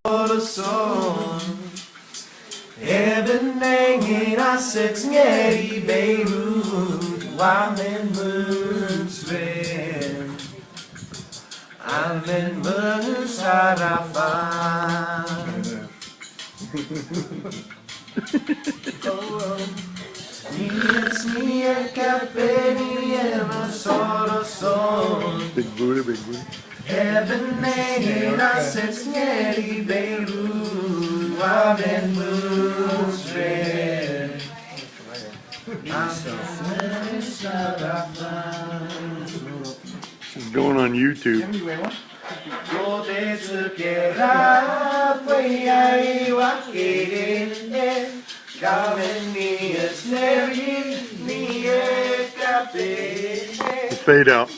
corazón. Ebenengin asets ngeri Beirut, wamen munsven. Amen menusarafan. Niye kapeniye masoroson. Big booty, big booty. Ebenengin asets ngeri Beirut, wamen munsven. It's going on YouTube. Fade out.